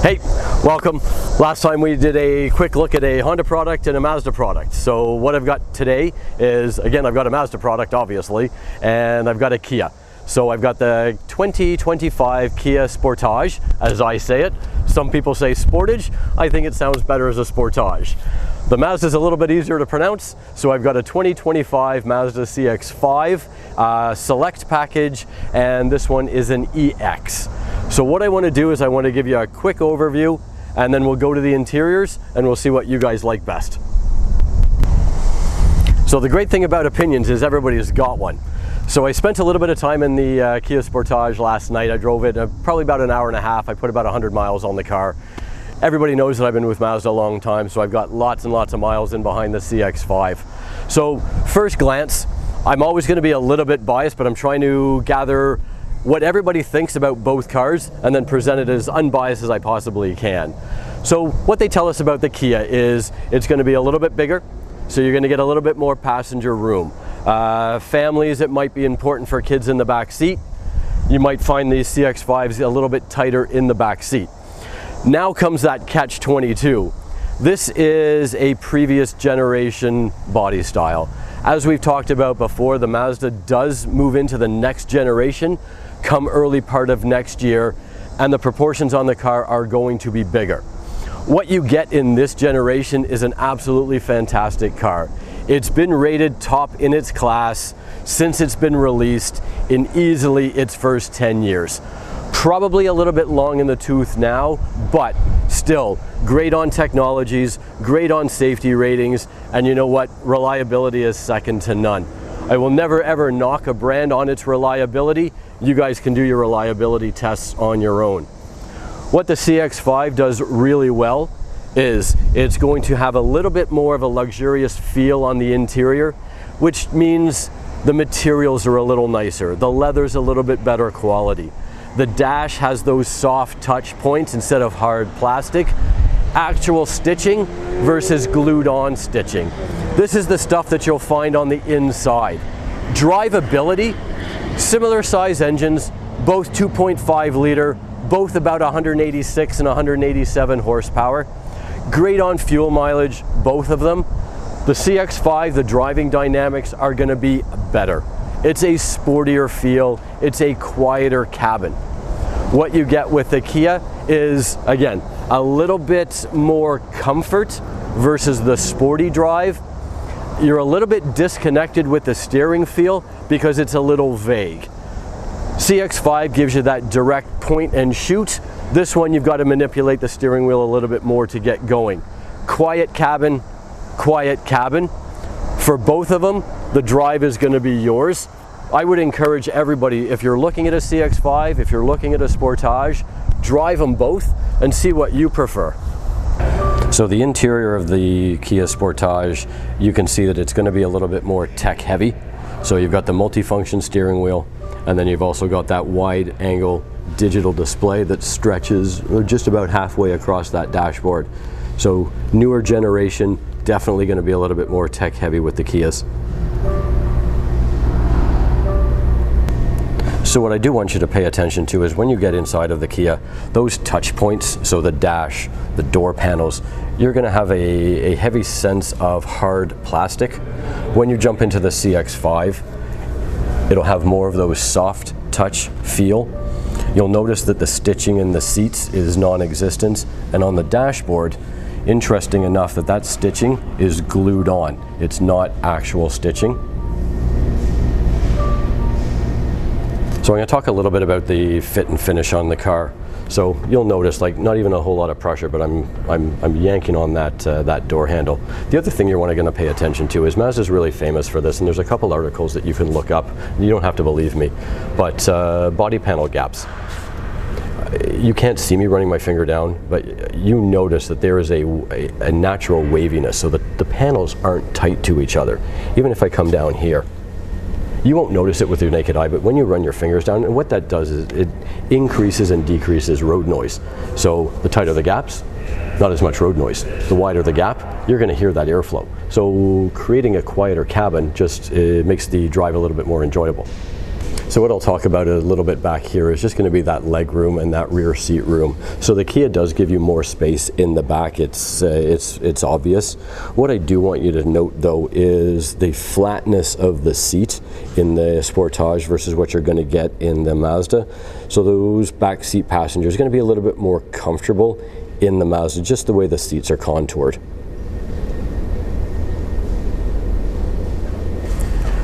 Hey, welcome. Last time we did a quick look at a Honda product and a Mazda product. So what I've got today is, again, I've got a Mazda product, obviously, and I've got a Kia. So I've got the 2025 Kia Sportage, as I say it. Some people say Sportage. I think it sounds better as a Sportage. The Mazda is a little bit easier to pronounce, so I've got a 2025 Mazda CX-5 select package, and this one is an EX. So what I want to do is I want to give you a quick overview, and then we'll go to the interiors and we'll see what you guys like best. So the great thing about opinions is everybody's got one. So I spent a little bit of time in the Kia Sportage last night. I drove it probably about an hour and a half. I put about 100 miles on the car. Everybody knows that I've been with Mazda a long time, so I've got lots and lots of miles in behind the CX-5. So first glance, I'm always going to be a little bit biased, but I'm trying to gather what everybody thinks about both cars and then present it as unbiased as I possibly can. So what they tell us about the Kia is it's going to be a little bit bigger, so you're going to get a little bit more passenger room. Families, it might be important for kids in the back seat. You might find these CX-5s a little bit tighter in the back seat. Now comes that catch-22. This is a previous generation body style. As we've talked about before, the Mazda does move into the next generation come early part of next year, and the proportions on the car are going to be bigger. What you get in this generation is an absolutely fantastic car. It's been rated top in its class since it's been released in easily its first 10 years. Probably a little bit long in the tooth now, but still great on technologies, great on safety ratings, and you know what? Reliability is second to none. I will never ever knock a brand on its reliability. You guys can do your reliability tests on your own. What the CX-5 does really well is it's going to have a little bit more of a luxurious feel on the interior, which means the materials are a little nicer. The leather's a little bit better quality. The dash has those soft touch points instead of hard plastic. Actual stitching versus glued on stitching. This is the stuff that you'll find on the inside. Drivability, similar size engines, both 2.5 liter, both about 186 and 187 horsepower. Great on fuel mileage, both of them. The CX-5, the driving dynamics are going to be better. It's a sportier feel, it's a quieter cabin. What you get with the Kia is, again, a little bit more comfort versus the sporty drive. You're a little bit disconnected with the steering feel because it's a little vague. CX-5 gives you that direct point and shoot. This one you've got to manipulate the steering wheel a little bit more to get going. Quiet cabin, quiet cabin. For both of them, the drive is going to be yours. I would encourage everybody, if you're looking at a CX-5, if you're looking at a Sportage, drive them both and see what you prefer. So the interior of the Kia Sportage, you can see that it's going to be a little bit more tech heavy. So you've got the multifunction steering wheel, and then you've also got that wide angle digital display that stretches just about halfway across that dashboard. So newer generation, definitely going to be a little bit more tech heavy with the Kias. So what I do want you to pay attention to is when you get inside of the Kia, those touch points, so the dash, the door panels, you're going to have a heavy sense of hard plastic. When you jump into the CX-5, it'll have more of those soft touch feel. You'll notice that the stitching in the seats is non-existent, and on the dashboard, interesting enough that stitching is glued on. It's not actual stitching. So I'm going to talk a little bit about the fit and finish on the car. So you'll notice, like, not even a whole lot of pressure, but I'm yanking on that door handle. The other thing you're going to pay attention to is Mazda's really famous for this, and there's a couple articles that you can look up. You don't have to believe me, but body panel gaps. You can't see me running my finger down, but you notice that there is a natural waviness, so that the panels aren't tight to each other. Even if I come down here, you won't notice it with your naked eye, but when you run your fingers down, and what that does is it increases and decreases road noise. So the tighter the gaps, not as much road noise. The wider the gap, you're going to hear that airflow. So creating a quieter cabin just makes the drive a little bit more enjoyable. So what I'll talk about a little bit back here is just going to be that leg room and that rear seat room. So the Kia does give you more space in the back. It's obvious. What I do want you to note though is the flatness of the seat in the Sportage versus what you're going to get in the Mazda. So those back seat passengers are going to be a little bit more comfortable in the Mazda, just the way the seats are contoured.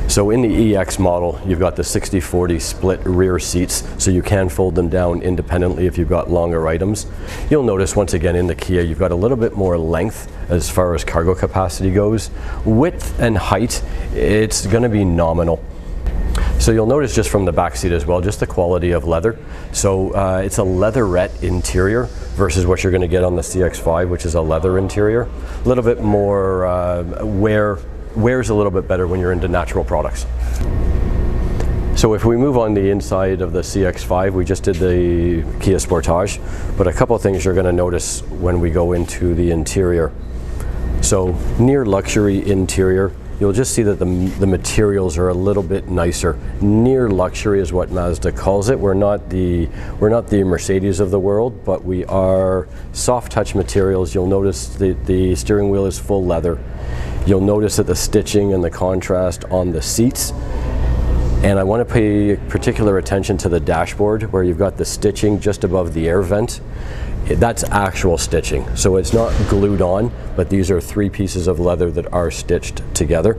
So in the EX model, you've got the 60/40 split rear seats, so you can fold them down independently if you've got longer items. You'll notice once again in the Kia, you've got a little bit more length as far as cargo capacity goes. Width and height, it's going to be nominal. So you'll notice just from the back seat as well, just the quality of leather. So it's a leatherette interior versus what you're going to get on the CX-5, which is a leather interior. A little bit more wears a little bit better when you're into natural products. So if we move on the inside of the CX-5, we just did the Kia Sportage, but a couple of things you're going to notice when we go into the interior. So near luxury interior, you'll just see that the materials are a little bit nicer. Near luxury is what Mazda calls it. We're not the Mercedes of the world, but we are soft touch materials. You'll notice the steering wheel is full leather. You'll notice that the stitching and the contrast on the seats. And I want to pay particular attention to the dashboard where you've got the stitching just above the air vent. That's actual stitching. So it's not glued on, but these are 3 pieces of leather that are stitched together.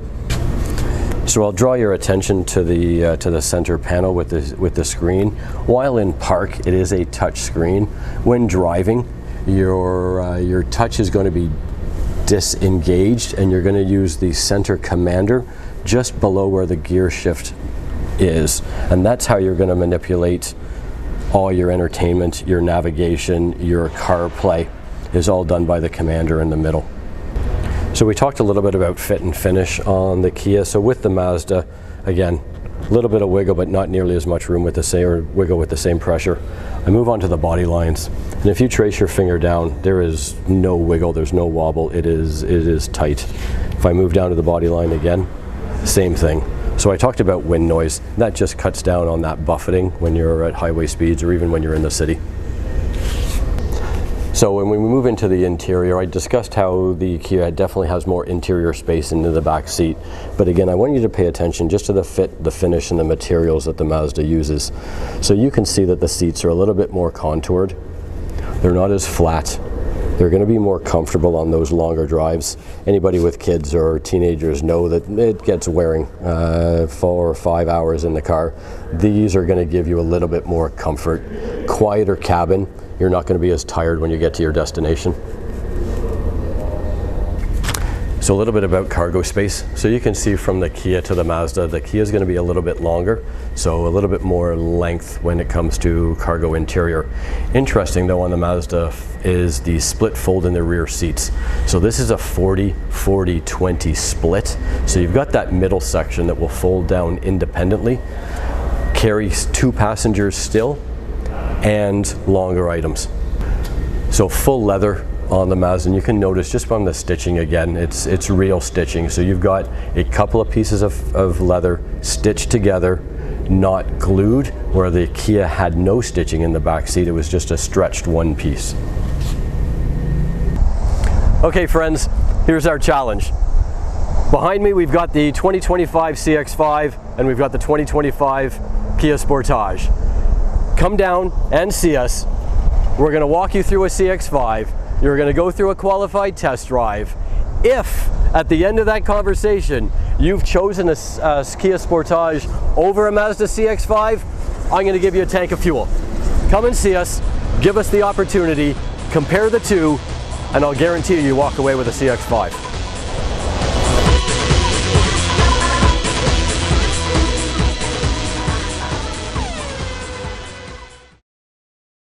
So I'll draw your attention to the center panel with the screen. While in park, it is a touch screen. When driving, your touch is going to be disengaged, and you're going to use the center commander just below where the gear shift is, and that's how you're going to manipulate all your entertainment, your navigation, your CarPlay is all done by the commander in the middle. So we talked a little bit about fit and finish on the Kia. So with the Mazda, again, a little bit of wiggle, but not nearly as much room with the same, or wiggle with the same pressure. I move on to the body lines, and if you trace your finger down, there is no wiggle, there's no wobble, it is tight. If I move down to the body line again, same thing. So I talked about wind noise. That just cuts down on that buffeting when you're at highway speeds or even when you're in the city. So when we move into the interior, I discussed how the Kia definitely has more interior space into the back seat. But again, I want you to pay attention just to the fit, the finish, and the materials that the Mazda uses. So you can see that the seats are a little bit more contoured. They're not as flat. They're going to be more comfortable on those longer drives. Anybody with kids or teenagers know that it gets wearing 4 or 5 hours in the car. These are going to give you a little bit more comfort. Quieter cabin. You're not going to be as tired when you get to your destination. So a little bit about cargo space. So you can see from the Kia to the Mazda, the Kia is going to be a little bit longer, so a little bit more length when it comes to cargo interior. Interesting though on the Mazda is the split fold in the rear seats. So this is a 40-40-20 split. So you've got that middle section that will fold down independently, carries 2 passengers still, and longer items. So full leather on the Mazda, and you can notice just from the stitching again, it's real stitching. So you've got a couple of pieces of leather stitched together, not glued, where the Kia had no stitching in the back seat. It was just a stretched one piece. Okay friends, here's our challenge. Behind me we've got the 2025 CX-5 and we've got the 2025 Kia Sportage. Come down and see us. We're going to walk you through a CX-5. You're going to go through a qualified test drive. If at the end of that conversation you've chosen a Kia Sportage over a Mazda CX-5, I'm going to give you a tank of fuel. Come and see us, give us the opportunity, compare the two, and I'll guarantee you walk away with a CX-5.